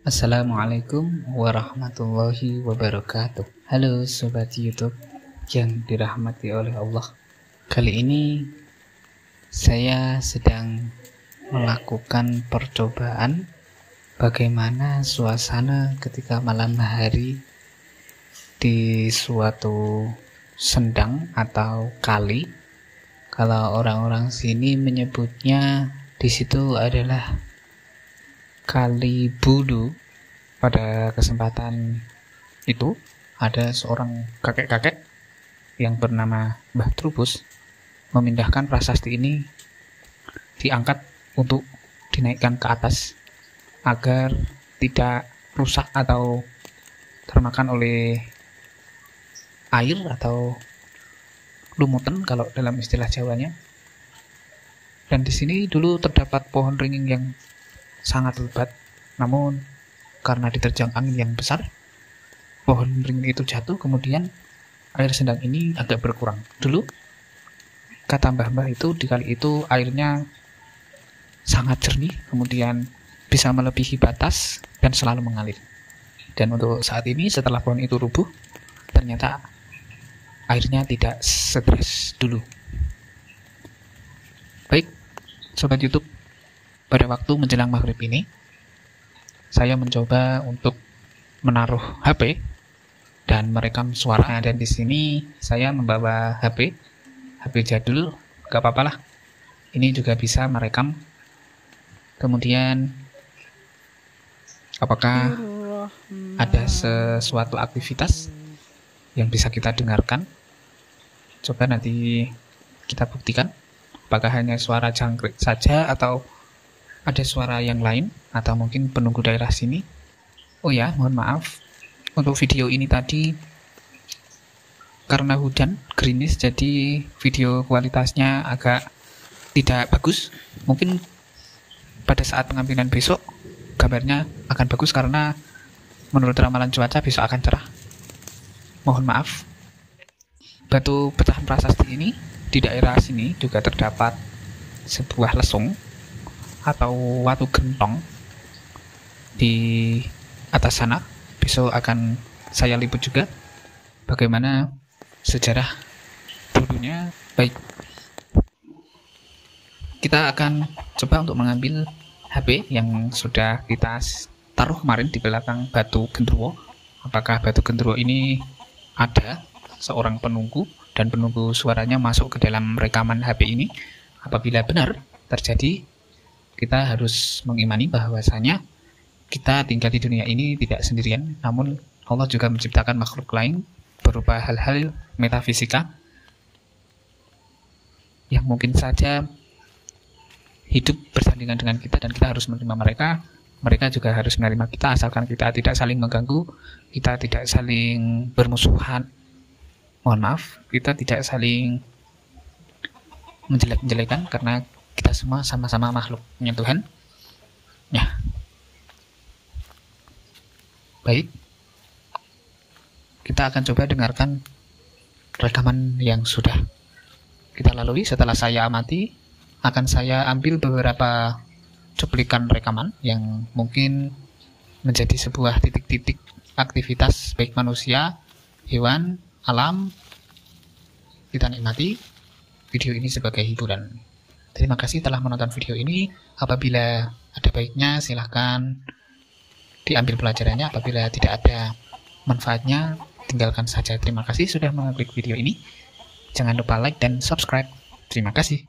Assalamualaikum warahmatullahi wabarakatuh. Halo Sobat YouTube yang dirahmati oleh Allah. Kali ini saya sedang melakukan percobaan bagaimana suasana ketika malam hari di suatu sendang atau kali. Kalau orang-orang sini menyebutnya di situ adalah Kali Bulu. Pada kesempatan itu ada seorang kakek-kakek yang bernama Mbah Trubus memindahkan prasasti ini, diangkat untuk dinaikkan ke atas agar tidak rusak atau termakan oleh air atau lumutan kalau dalam istilah Jawanya. Dan di sini dulu terdapat pohon ringing yang sangat lebat, namun karena diterjang angin yang besar, pohon ringing itu jatuh, kemudian air sendang ini agak berkurang. Dulu kata mbah-mbah itu di kali itu airnya sangat jernih, kemudian bisa melebihi batas dan selalu mengalir. Dan untuk saat ini setelah pohon itu rubuh, ternyata airnya tidak sederas dulu. Baik, Sobat YouTube, pada waktu menjelang maghrib ini, saya mencoba untuk menaruh HP dan merekam suara. Dan di sini saya membawa HP jadul, gak apa-apa lah. Ini juga bisa merekam. Kemudian, apakah ada sesuatu aktivitas yang bisa kita dengarkan? Coba nanti kita buktikan. Apakah hanya suara jangkrik saja atau ada suara yang lain, atau mungkin penunggu daerah sini. Oh ya, mohon maaf untuk video ini tadi karena hujan gerimis, jadi video kualitasnya agak tidak bagus. Mungkin pada saat pengambilan besok gambarnya akan bagus karena menurut ramalan cuaca besok akan cerah. Mohon maaf. Batu pecahan prasasti ini di daerah sini juga terdapat sebuah lesung atau watu gentong di atas sana. Besok akan saya liput juga bagaimana sejarah dulunya. Baik, kita akan coba untuk mengambil HP yang sudah kita taruh kemarin di belakang batu genderuwo. Apakah batu genderuwo ini ada seorang penunggu dan penunggu suaranya masuk ke dalam rekaman HP ini? Apabila benar terjadi, kita harus mengimani bahwasanya kita tinggal di dunia ini tidak sendirian, namun Allah juga menciptakan makhluk lain berupa hal-hal metafisika yang mungkin saja hidup bersandingan dengan kita, dan kita harus menerima mereka. Mereka juga harus menerima kita, asalkan kita tidak saling mengganggu, kita tidak saling bermusuhan. Mohon maaf, kita tidak saling menjelek-jelekan, karena kita semua sama-sama makhluknya Tuhan. Ya. Baik. Kita akan coba dengarkan rekaman yang sudah kita lalui. Setelah saya amati, akan saya ambil beberapa cuplikan rekaman yang mungkin menjadi sebuah titik-titik aktivitas baik manusia, hewan, alam. Kita nikmati video ini sebagai hiburan. Terima kasih telah menonton video ini. Apabila ada baiknya, silahkan diambil pelajarannya. Apabila tidak ada manfaatnya, tinggalkan saja. Terima kasih sudah mengklik video ini. Jangan lupa like dan subscribe. Terima kasih.